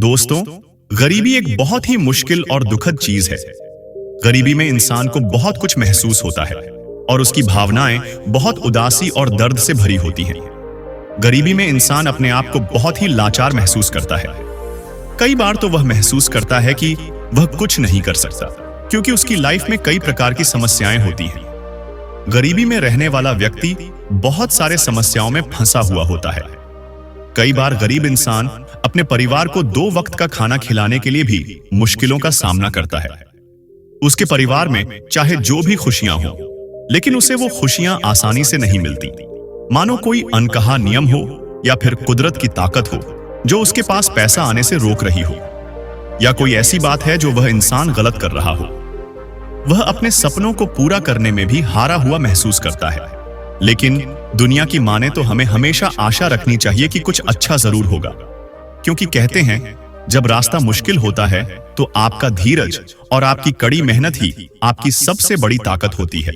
दोस्तों, गरीबी एक बहुत ही मुश्किल और दुखद चीज है। गरीबी में इंसान को बहुत कुछ महसूस होता है और उसकी भावनाएं बहुत उदासी और दर्द से भरी होती हैं। गरीबी में इंसान अपने आप को बहुत ही लाचार महसूस करता है। कई बार तो वह महसूस करता है कि वह कुछ नहीं कर सकता, क्योंकि उसकी लाइफ में कई प्रकार की समस्याएं होती हैं। गरीबी में रहने वाला व्यक्ति बहुत सारे समस्याओं में फंसा हुआ होता है। कई बार गरीब इंसान अपने परिवार को 2 वक्त का खाना खिलाने के लिए भी मुश्किलों का सामना करता है। उसके परिवार में चाहे जो भी खुशियां हो, लेकिन उसे वो खुशियां आसानी से नहीं मिलती। मानो कोई अनकहा नियम हो या फिर कुदरत की ताकत हो जो उसके पास पैसा आने से रोक रही हो, या कोई ऐसी बात है जो वह इंसान गलत कर रहा हो। वह अपने सपनों को पूरा करने में भी हारा हुआ महसूस करता है। लेकिन दुनिया की माने तो हमें हमेशा आशा रखनी चाहिए कि कुछ अच्छा जरूर होगा, क्योंकि कहते हैं जब रास्ता मुश्किल होता है तो आपका धीरज और आपकी कड़ी मेहनत ही आपकी सबसे बड़ी ताकत होती है।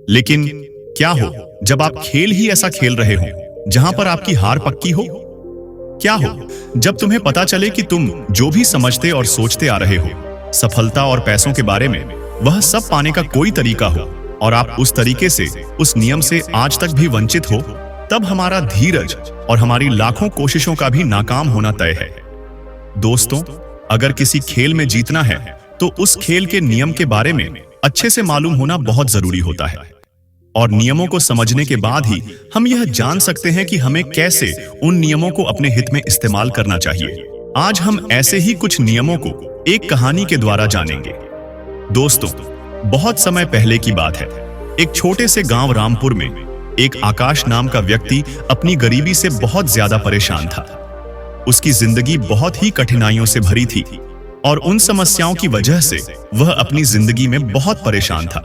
लेकिन क्या हो जब आप खेल ही ऐसा खेल रहे हो जहां पर आपकी हार पक्की हो? क्या हो जब तुम्हें पता चले कि तुम जो भी समझते और सोचते आ रहे हो, सफलता और पैसों के बारे में, वह सब पाने का कोई तरीका हो और आप उस तरीके से, उस नियम से आज तक भी वंचित हो? तब हमारा धीरज और हमारी लाखों कोशिशों का भी नाकाम होना तय है। दोस्तों, अगर किसी खेल में जीतना है तो उस खेल के नियम के बारे में अच्छे से मालूम होना बहुत जरूरी होता है, और नियमों को समझने के बाद ही हम यह जान सकते हैं कि हमें कैसे उन नियमों को अपने हित में इस्तेमाल करना चाहिए। आज हम ऐसे ही कुछ नियमों को एक कहानी के द्वारा जानेंगे। दोस्तों, बहुत समय पहले की बात है। एक छोटे से गांव रामपुर में एक आकाश नाम का व्यक्ति अपनी गरीबी से बहुत ज्यादा परेशान था। उसकी जिंदगी बहुत ही कठिनाइयों से भरी थी और उन समस्याओं की वजह से वह अपनी जिंदगी में बहुत परेशान था।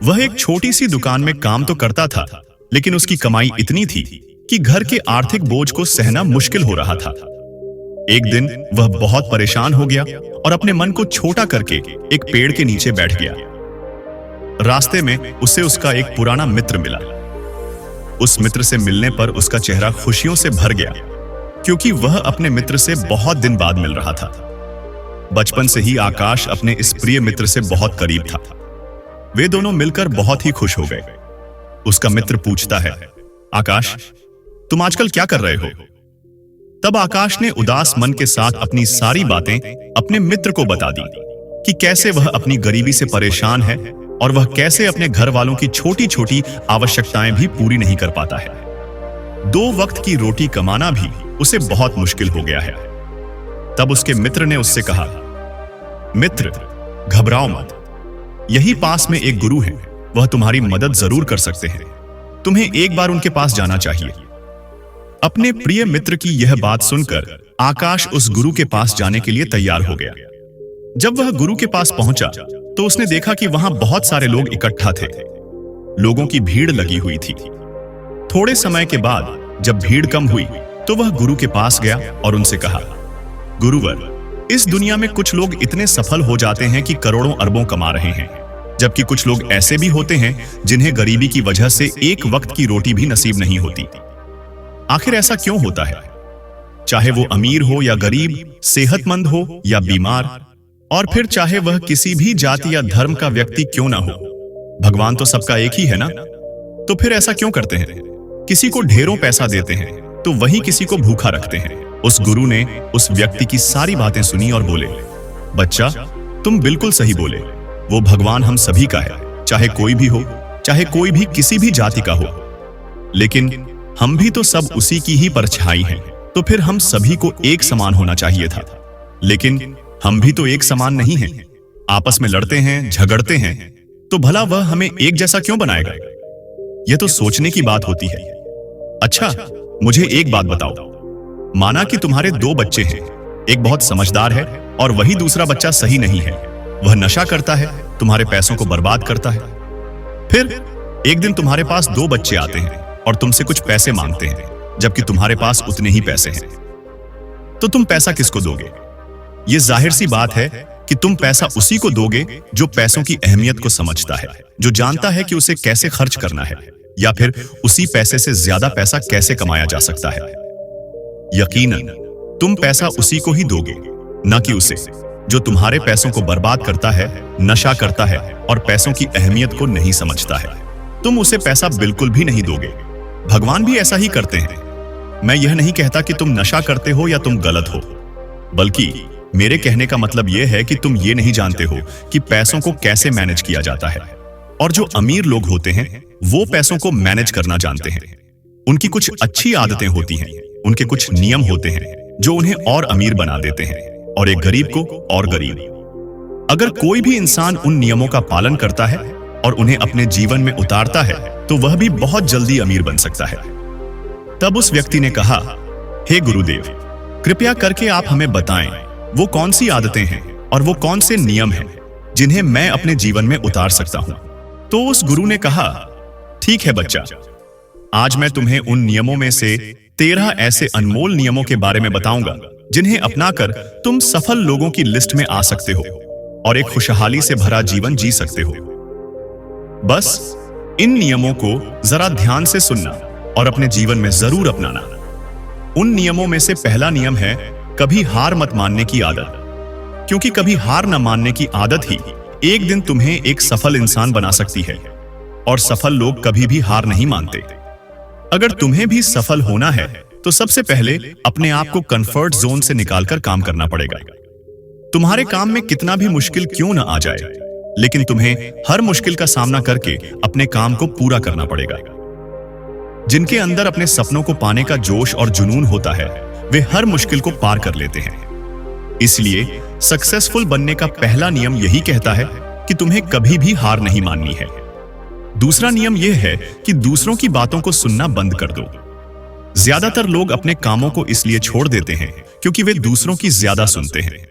वह एक छोटी सी दुकान में काम तो करता था, लेकिन उसकी कमाई इतनी थी कि घर के आर्थिक बोझ को सहना मुश्किल हो रहा था। एक दिन वह बहुत परेशान हो गया और अपने मन को छोटा करके एक पेड़ के नीचे बैठ गया। रास्ते में उसे उसका एक पुराना मित्र मिला। उस मित्र से मिलने पर उसका चेहरा खुशियों से भर गया, क्योंकि वह अपने मित्र से बहुत दिन बाद मिल रहा था। बचपन से ही आकाश अपने इस प्रिय मित्र से बहुत करीब था। वे दोनों मिलकर बहुत ही खुश हो गए। उसका मित्र पूछता है, आकाश, तुम आजकल क्या कर रहे हो? तब आकाश ने उदास मन के साथ अपनी सारी बातें अपने मित्र को बता दी कि कैसे वह अपनी गरीबी से परेशान है और वह कैसे अपने घर वालों की छोटी छोटी आवश्यकताएं भी पूरी नहीं कर पाता है। 2 वक्त की रोटी कमाना भी उसे बहुत मुश्किल हो गया है। तब उसके मित्र ने उससे कहा, मित्र, घबराओ मत, यही पास में एक गुरु है, वह तुम्हारी मदद जरूर कर सकते हैं। तुम्हें एक बार उनके पास जाना चाहिए। अपने प्रिय मित्र की यह बात सुनकर आकाश उस गुरु के पास जाने के लिए तैयार हो गया। जब वह गुरु के पास पहुंचा तो उसने देखा कि वहां बहुत सारे लोग इकट्ठा थे। लोगों की भीड़ लगी हुई थी। थोड़े समय के बाद जब भीड़ कम हुई तो वह गुरु के पास गया और उनसे कहा, गुरुवर, इस दुनिया में कुछ लोग इतने सफल हो जाते हैं कि करोड़ों अरबों कमा रहे हैं, जबकि कुछ लोग ऐसे भी होते हैं जिन्हें गरीबी की वजह से एक वक्त की रोटी भी नसीब नहीं होती। आखिर ऐसा क्यों होता है? चाहे वो अमीर हो या गरीब, सेहतमंद हो या बीमार, और फिर चाहे वह किसी भी जाति या धर्म का व्यक्ति क्यों ना हो, भगवान तो सबका एक ही है ना? तो फिर ऐसा क्यों करते हैं? किसी को ढेरों पैसा देते हैं तो वहीं किसी को भूखा रखते हैं। उस गुरु ने उस व्यक्ति की सारी बातें सुनी और बोले, बच्चा, तुम बिल्कुल सही बोले। वो भगवान हम सभी का है, चाहे कोई भी हो, चाहे कोई भी किसी भी जाति का हो। लेकिन हम भी तो सब उसी की ही परछाई हैं, तो फिर हम सभी को एक समान होना चाहिए था। लेकिन हम भी तो एक समान नहीं हैं, आपस में लड़ते हैं, झगड़ते हैं, तो भला वह हमें एक जैसा क्यों बनाएगा? यह तो सोचने की बात होती है। अच्छा, मुझे एक बात बताओ, माना कि तुम्हारे 2 बच्चे हैं, एक बहुत समझदार है और वही दूसरा बच्चा सही नहीं है। वह नशा करता है, तुम्हारे पैसों को बर्बाद करता है। फिर एक दिन तुम्हारे पास 2 बच्चे आते हैं और तुमसे कुछ पैसे मांगते हैं, जबकि तुम्हारे पास उतने ही पैसे हैं। तो तुम पैसा किसको दोगे? यह जाहिर सी बात है कि तुम पैसा उसी को दोगे जो पैसों की अहमियत को समझता है, जो जानता है कि उसे कैसे खर्च करना है, या फिर उसी पैसे से ज्यादा पैसा कैसे कमाया जा सकता है। यकीनन तुम पैसा उसी को ही दोगे, न कि उसे जो तुम्हारे पैसों को बर्बाद करता है, नशा करता है और पैसों की अहमियत को नहीं समझता है। तुम उसे पैसा बिल्कुल भी नहीं दोगे। भगवान भी ऐसा ही करते हैं। मैं यह नहीं कहता कि तुम नशा करते हो या तुम गलत हो, बल्कि मेरे कहने का मतलब यह है कि तुम ये नहीं जानते हो कि पैसों को कैसे मैनेज किया जाता है। और जो अमीर लोग होते हैं वो पैसों को मैनेज करना जानते हैं। उनकी कुछ अच्छी आदतें होती हैं, उनके कुछ नियम होते हैं जो उन्हें और अमीर बना देते हैं और एक गरीब को और गरीब। अगर कोई भी इंसान उन नियमों का पालन करता है और उन्हें अपने जीवन में उतारता है तो वह भी बहुत जल्दी अमीर बन सकता है। तब उस व्यक्ति ने कहा, हे गुरुदेव, कृपया करके आप हमें बताएं वो कौन सी आदतें हैं और वो कौन से नियम हैं जिन्हें मैं अपने जीवन में उतार सकता हूं। तो उस गुरु ने कहा, ठीक है बच्चा, आज मैं तुम्हें उन नियमों में से 13 ऐसे अनमोल नियमों के बारे में बताऊंगा जिन्हें अपनाकर तुम सफल लोगों की लिस्ट में आ सकते हो और एक खुशहाली से भरा जीवन जी सकते हो। बस इन नियमों को जरा ध्यान से सुनना और अपने जीवन में जरूर अपनाना। उन नियमों में से पहला नियम है कभी हार मत मानने की आदत, क्योंकि कभी हार न मानने की आदत ही एक दिन तुम्हें एक सफल इंसान बना सकती है। और सफल लोग कभी भी हार नहीं मानते। अगर तुम्हें भी सफल होना है तो सबसे पहले अपने आप को कंफर्ट जोन से निकालकर काम करना पड़ेगा। तुम्हारे काम में कितना भी मुश्किल क्यों न आ जाए, लेकिन तुम्हें हर मुश्किल का सामना करके अपने काम को पूरा करना पड़ेगा। जिनके अंदर अपने सपनों को पाने का जोश और जुनून होता है वे हर मुश्किल को पार कर लेते हैं। इसलिए सक्सेसफुल बनने का पहला नियम यही कहता है कि तुम्हें कभी भी हार नहीं माननी है। दूसरा नियम यह है कि दूसरों की बातों को सुनना बंद कर दो। ज्यादातर लोग अपने कामों को इसलिए छोड़ देते हैं क्योंकि वे दूसरों की ज्यादा सुनते हैं,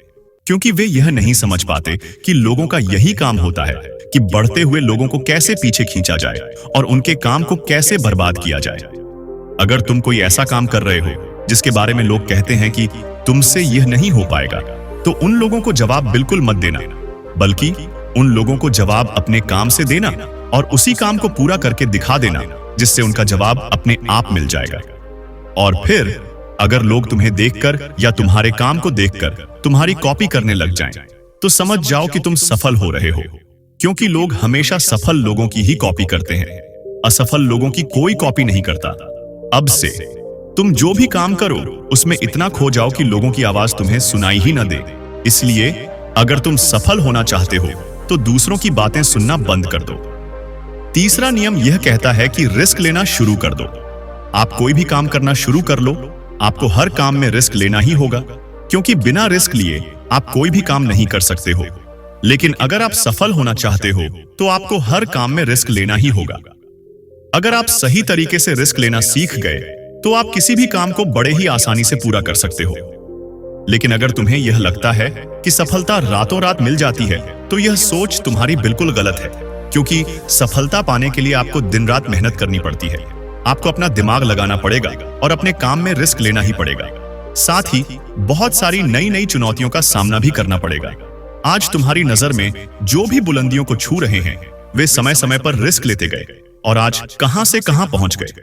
क्योंकि वे यह नहीं समझ पाते कि लोगों का यही काम होता है कि बढ़ते हुए लोगों को कैसे पीछे खींचा जाए और उनके काम को कैसे बर्बाद किया जाए। अगर तुम कोई ऐसा काम कर रहे हो जिसके बारे में लोग कहते हैं कि तुमसे यह नहीं हो पाएगा, तो उन लोगों को जवाब बिल्कुल मत देना, बल्कि उन लोगों को जवाब अपने काम से देना और उसी काम को पूरा करके दिखा देना, जिससे उनका जवाब अपने आप मिल जाएगा। और फिर अगर लोग तुम्हें देखकर या तुम्हारे काम को देखकर तुम्हारी कॉपी करने लग जाएं, तो समझ जाओ कि तुम सफल हो रहे हो, क्योंकि लोग हमेशा सफल लोगों की ही कॉपी करते हैं। असफल लोगों की कोई कॉपी नहीं करता। अब से तुम जो भी काम करो उसमें इतना खो जाओ कि लोगों की आवाज तुम्हें सुनाई ही न दे। इसलिए अगर तुम सफल होना चाहते हो तो दूसरों की बातें सुनना बंद कर दो। तीसरा नियम यह कहता है कि रिस्क लेना शुरू कर दो। आप कोई भी काम करना शुरू कर लो, आपको हर काम में रिस्क लेना ही होगा, क्योंकि बिना रिस्क लिए आप कोई भी काम नहीं कर सकते हो। लेकिन अगर आप सफल होना चाहते हो तो आपको हर काम में रिस्क लेना ही होगा। अगर आप सही तरीके से रिस्क लेना सीख गए तो आप किसी भी काम को बड़े ही आसानी से पूरा कर सकते हो। लेकिन अगर तुम्हें यह लगता है कि सफलता रातों रात मिल जाती है तो यह सोच तुम्हारी बिल्कुल गलत है, क्योंकि सफलता पाने के लिए आपको दिन रात मेहनत करनी पड़ती है। आपको अपना दिमाग लगाना पड़ेगा और अपने काम में रिस्क लेना ही पड़ेगा। साथ ही बहुत सारी नई नई चुनौतियों का सामना भी करना पड़ेगा। आज तुम्हारी नजर में जो भी बुलंदियों को छू रहे हैं वे समय समय पर रिस्क लेते गए और आज कहां से कहां पहुंच गए।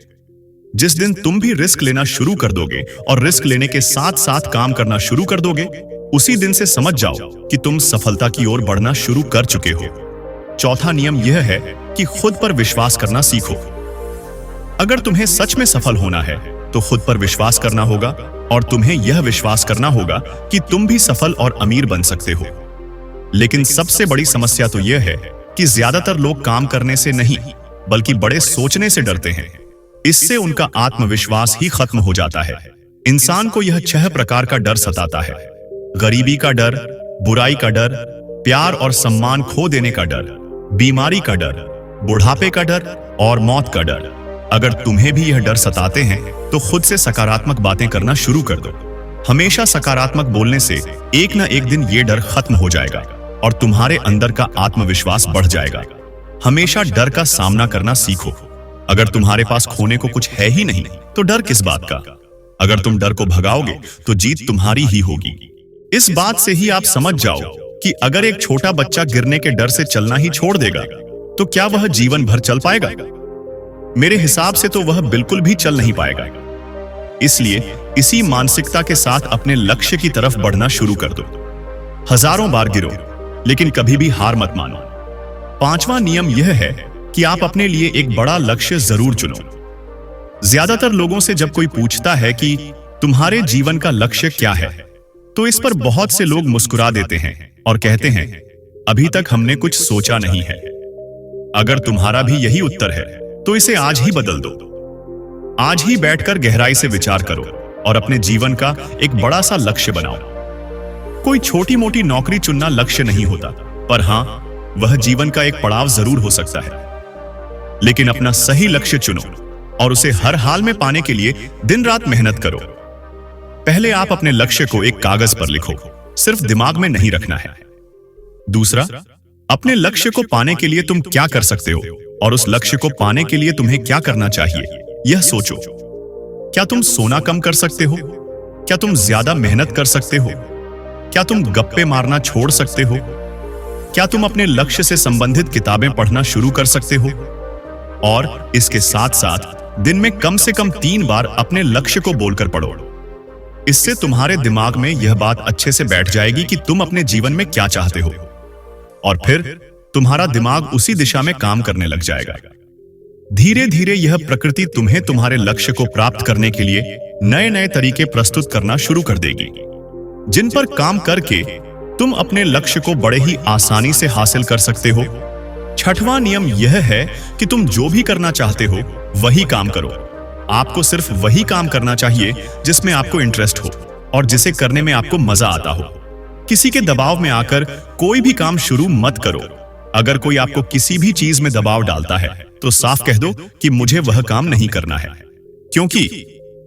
जिस दिन तुम भी रिस्क लेना शुरू कर दोगे और रिस्क लेने के साथ साथ काम करना शुरू कर दोगे, उसी दिन से समझ जाओ कि तुम सफलता की ओर बढ़ना शुरू कर चुके हो। चौथा नियम यह है कि खुद पर विश्वास करना सीखो। अगर तुम्हें सच में सफल होना है तो खुद पर विश्वास करना होगा और तुम्हें यह विश्वास करना होगा कि तुम भी सफल और अमीर बन सकते हो। लेकिन सबसे बड़ी समस्या तो यह है कि ज्यादातर लोग काम करने से नहीं बल्कि बड़े सोचने से डरते हैं। इससे उनका आत्मविश्वास ही खत्म हो जाता है। इंसान को यह 6 प्रकार का डर सताता है: गरीबी का डर, बुराई का डर, प्यार और सम्मान खो देने का डर, बीमारी का डर, बुढ़ापे का डर और मौत का डर। अगर तुम्हें भी यह डर सताते हैं तो खुद से सकारात्मक बातें करना शुरू कर दो। हमेशा सकारात्मक बोलने से एक न एक दिन ये डर खत्म हो जाएगा और तुम्हारे अंदर का आत्मविश्वास बढ़ जाएगा। हमेशा डर का सामना करना सीखो। अगर तुम्हारे पास खोने को कुछ है ही नहीं तो डर किस बात का। अगर तुम डर को भगाओगे तो जीत तुम्हारी ही होगी। इस बात से ही आप समझ जाओ कि अगर एक छोटा बच्चा गिरने के डर से चलना ही छोड़ देगा तो क्या वह जीवन भर चल पाएगा? मेरे हिसाब से तो वह बिल्कुल भी चल नहीं पाएगा। इसलिए इसी मानसिकता के साथ अपने लक्ष्य की तरफ बढ़ना शुरू कर दो। हजारों बार गिरो, लेकिन कभी भी हार मत मानो। पांचवा नियम यह है कि आप अपने लिए एक बड़ा लक्ष्य जरूर चुनो। ज्यादातर लोगों से जब कोई पूछता है कि तुम्हारे जीवन का लक्ष्य क्या है, तो इस पर बहुत से लोग मुस्कुरा देते हैं और कहते हैं, अभी तक हमने कुछ सोचा नहीं है। अगर तुम्हारा भी यही उत्तर है, तो इसे आज ही बदल दो। आज ही बैठकर गहराई से विचार करो और अपने जीवन का एक बड़ा सा लक्ष्य बनाओ। कोई छोटी मोटी नौकरी चुनना लक्ष्य नहीं होता, पर हां, वह जीवन का एक पड़ाव जरूर हो सकता है। लेकिन अपना सही लक्ष्य चुनो और उसे हर हाल में पाने के लिए दिन रात मेहनत करो। पहले आप अपने लक्ष्य को एक कागज पर लिखो, सिर्फ दिमाग में नहीं रखना है। दूसरा, अपने लक्ष्य को पाने के लिए तुम क्या कर सकते हो और उस लक्ष्य को पाने के लिए तुम्हें क्या करना चाहिए, यह सोचो। क्या तुम सोना कम कर सकते हो? क्या तुम ज्यादा मेहनत कर सकते हो? क्या तुम गप्पे मारना छोड़ सकते हो? क्या तुम अपने लक्ष्य से संबंधित किताबें पढ़ना शुरू कर सकते हो? और इसके साथ साथ दिन में कम से कम 3 बार अपने लक्ष्य को बोलकर पढ़ो। इससे तुम्हारे दिमाग में यह बात अच्छे से बैठ जाएगी कि तुम अपने जीवन में क्या चाहते हो, और फिर तुम्हारा दिमाग उसी दिशा में काम करने लग जाएगा। धीरे धीरे यह प्रकृति तुम्हें तुम्हारे लक्ष्य को प्राप्त करने के लिए नए नए तरीके प्रस्तुत करना शुरू कर देगी, जिन पर काम करके तुम अपने लक्ष्य को बड़े ही आसानी से हासिल कर सकते हो। छठवां नियम यह है कि तुम जो भी करना चाहते हो वही काम करो। आपको सिर्फ वही काम करना चाहिए जिसमें आपको इंटरेस्ट हो और जिसे करने में आपको मजा आता हो। किसी के दबाव में आकर कोई भी काम शुरू मत करो। अगर कोई आपको किसी भी चीज में दबाव डालता है, तो साफ कह दो कि मुझे वह काम नहीं करना है। क्योंकि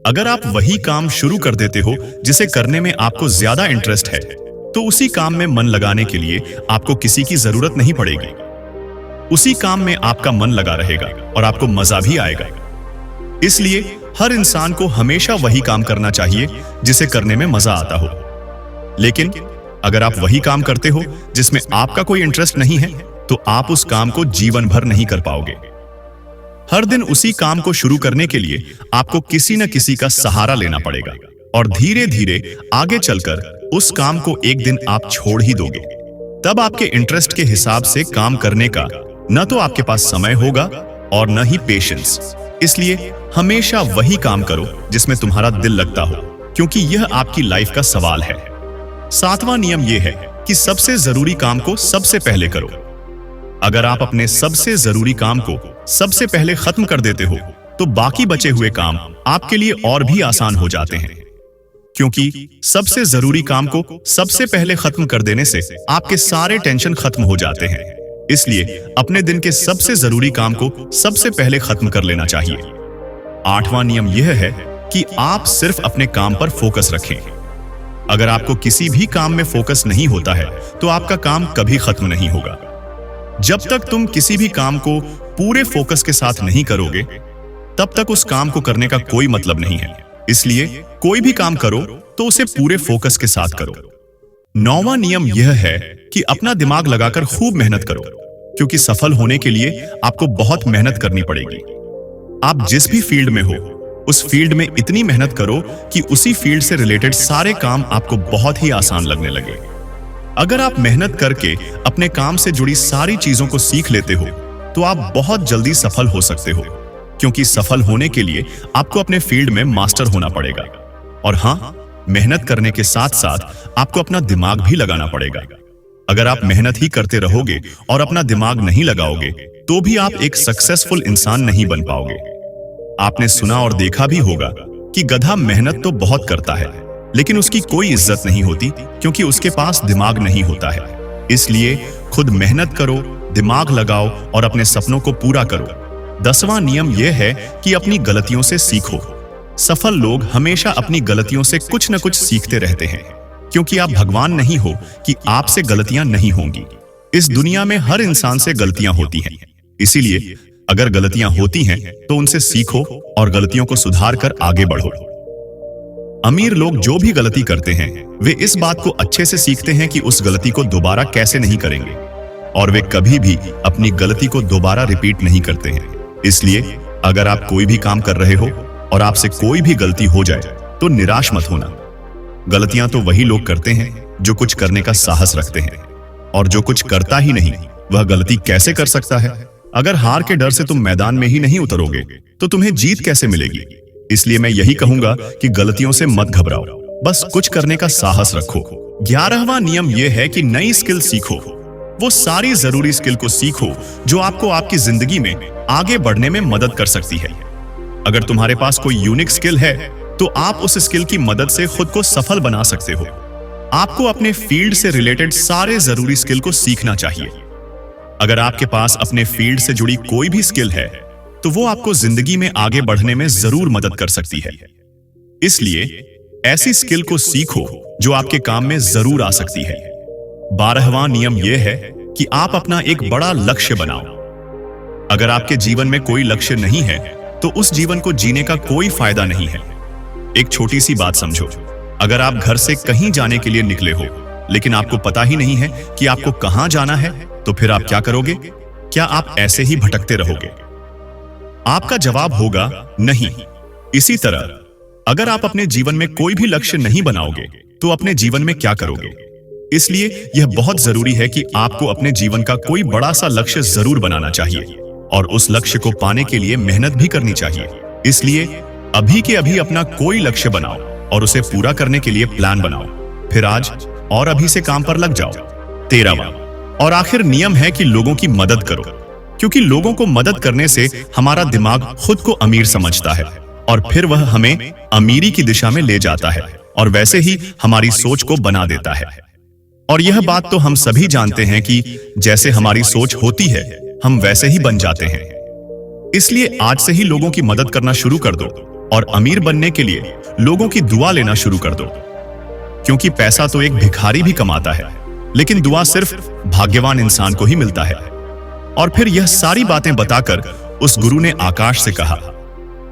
अगर आप वही काम शुरू कर देते हो जिसे करने में आपको ज्यादा इंटरेस्ट है, तो उसी काम में मन लगाने के लिए आपको किसी की जरूरत नहीं पड़ेगी। उसी काम में आपका मन लगा रहेगा और आपको मजा भी आएगा। इसलिए हर इंसान को हमेशा वही काम करना चाहिए जिसे करने में मजा आता हो। लेकिन अगर आप वही काम करते हो जिसमें आपका कोई इंटरेस्ट नहीं है, तो आप उस काम को जीवन भर नहीं कर पाओगे। हर दिन उसी काम को शुरू करने के लिए आपको किसी न किसी का सहारा लेना पड़ेगा, और धीरे धीरे आगे चलकर उस काम को एक दिन आप छोड़ ही दोगे। तब आपके इंटरेस्ट के हिसाब से काम करने का न तो आपके पास समय होगा और न ही पेशेंस। इसलिए हमेशा वही काम करो जिसमें तुम्हारा दिल लगता हो, क्योंकि यह आपकी लाइफ का सवाल है। सातवां नियम यह है कि सबसे जरूरी काम को सबसे पहले करो। अगर आप अपने सबसे जरूरी काम को सबसे पहले खत्म कर देते हो, तो बाकी बचे हुए काम आपके लिए और भी आसान हो जाते हैं। क्योंकि सबसे जरूरी काम को सबसे पहले खत्म कर देने से आपके सारे टेंशन खत्म हो जाते हैं। इसलिए अपने दिन के सबसे जरूरी काम को सबसे पहले खत्म कर लेना चाहिए। आठवां नियम यह है कि आप सिर्फ अपने काम पर फोकस रखें। अगर आपको किसी भी काम में फोकस नहीं होता है, तो आपका काम कभी खत्म नहीं होगा। जब तक तुम किसी भी काम को पूरे फोकस के साथ नहीं करोगे, तब तक उस काम को करने का कोई मतलब नहीं है। इसलिए कोई भी काम करो तो उसे पूरे फोकस के साथ करो। नौवां नियम यह है कि अपना दिमाग लगाकर खूब मेहनत करो, क्योंकि सफल होने के लिए आपको बहुत मेहनत करनी पड़ेगी। आप जिस भी फील्ड में हो, उस फील्ड में इतनी मेहनत करो कि उसी फील्ड से रिलेटेड सारे काम आपको बहुत ही आसान लगने लगे। अगर आप मेहनत करके अपने काम से जुड़ी सारी चीजों को सीख लेते हो, तो आप बहुत जल्दी सफल हो सकते हो, क्योंकि सफल होने के लिए आपको अपने फील्ड में मास्टर होना पड़ेगा। और हाँ, मेहनत करने के साथ साथ आपको अपना दिमाग भी लगाना पड़ेगा। अगर आप मेहनत ही करते रहोगे और अपना दिमाग नहीं लगाओगे, तो भी आप एक सक्सेसफुल इंसान नहीं बन पाओगे। आपने सुना और देखा भी होगा कि गधा मेहनत तो बहुत करता है, लेकिन उसकी कोई इज्जत नहीं होती, क्योंकि उसके पास दिमाग नहीं होता है। इसलिए खुद मेहनत करो, दिमाग लगाओ और अपने सपनों को पूरा करो। 10वां नियम यह है कि अपनी गलतियों से सीखो। सफल लोग हमेशा अपनी गलतियों से कुछ न कुछ सीखते रहते हैं, क्योंकि आप भगवान नहीं हो कि आपसे गलतियां नहीं होंगी। इस दुनिया में हर इंसान से गलतियां होती हैं। इसीलिए अगर गलतियां होती हैं, तो उनसे सीखो और गलतियों को सुधार कर आगे बढ़ो। अमीर लोग जो भी गलती करते हैं, वे इस बात को अच्छे से सीखते हैं कि उस गलती को दोबारा कैसे नहीं करेंगे, और वे कभी भी अपनी गलती को दोबारा रिपीट नहीं करते हैं। इसलिए अगर आप कोई भी काम कर रहे हो, और आपसे कोई भी गलती हो जाए तो निराश मत होना। गलतियां तो वही लोग करते हैं जो कुछ करने का साहस रखते हैं, और जो कुछ करता ही नहीं वह गलती कैसे कर सकता है? अगर हार के डर से तुम मैदान में ही नहीं उतरोगे तो तुम्हें जीत कैसे मिलेगी? इसलिए मैं यही कहूंगा कि गलतियों से मत घबराओ, बस कुछ करने का साहस रखो। 11वां नियम यह है कि नई स्किल सीखो। वो सारी जरूरी स्किल को सीखो जो आपको आपकी जिंदगी में आगे बढ़ने में मदद कर सकती है। अगर तुम्हारे पास कोई यूनिक स्किल है तो आप उस स्किल की मदद से खुद को सफल बना सकते हो। आपको अपने फील्ड से रिलेटेड सारे जरूरी स्किल को सीखना चाहिए। अगर आपके पास अपने फील्ड से जुड़ी कोई भी स्किल है तो वो आपको जिंदगी में आगे बढ़ने में जरूर मदद कर सकती है। इसलिए ऐसी स्किल को सीखो जो आपके काम में जरूर आ सकती है। 12वां नियम यह है कि आप अपना एक बड़ा लक्ष्य बनाओ। अगर आपके जीवन में कोई लक्ष्य नहीं है तो उस जीवन को जीने का कोई फायदा नहीं है। एक छोटी सी बात समझो, अगर आप घर से कहीं जाने के लिए निकले हो लेकिन आपको पता ही नहीं है कि आपको कहां जाना है, तो फिर आप क्या करोगे? क्या आप ऐसे ही भटकते रहोगे? आपका जवाब होगा नहीं। इसी तरह अगर आप अपने जीवन में कोई भी लक्ष्य नहीं बनाओगे तो अपने जीवन में क्या करोगे? इसलिए यह बहुत जरूरी है कि आपको अपने जीवन का कोई बड़ा सा लक्ष्य जरूर बनाना चाहिए और उस लक्ष्य को पाने के लिए मेहनत भी करनी चाहिए। इसलिए अभी के अभी अपना कोई लक्ष्य बनाओ और उसे पूरा करने के लिए प्लान बनाओ। फिर आज और अभी से काम पर लग जाओ। 13वां और आखिर नियम है कि लोगों की मदद करो, क्योंकि लोगों को मदद करने से हमारा दिमाग खुद को अमीर समझता है और फिर वह हमें अमीरी की दिशा में ले जाता है और वैसे ही हमारी सोच को बना देता है। और यह बात तो हम सभी जानते हैं कि जैसे हमारी सोच होती है हम वैसे ही बन जाते हैं। इसलिए आज से ही लोगों की मदद करना शुरू कर दो और अमीर बनने के लिए लोगों की दुआ लेना शुरू कर दो, क्योंकि पैसा तो एक भिखारी भी कमाता है लेकिन दुआ सिर्फ भाग्यवान इंसान को ही मिलता है। और फिर यह सारी बातें बताकर उस गुरु ने आकाश से कहा,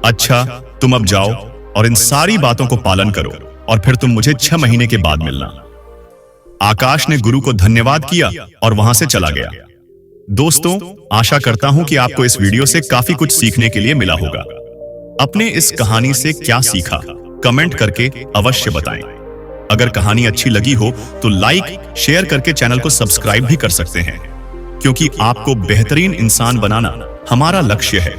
अच्छा तुम अब जाओ और इन सारी बातों को पालन करो और फिर तुम मुझे 6 महीने के बाद मिलना। आकाश ने गुरु को धन्यवाद किया और वहां से चला गया। दोस्तों, आशा करता हूं कि आपको इस वीडियो से काफी कुछ सीखने के लिए मिला होगा। अपने इस कहानी से क्या सीखा कमेंट करके अवश्य बताएं। अगर कहानी अच्छी लगी हो तो लाइक शेयर करके चैनल को सब्सक्राइब भी कर सकते हैं, क्योंकि आपको बेहतरीन इंसान बनाना हमारा लक्ष्य है।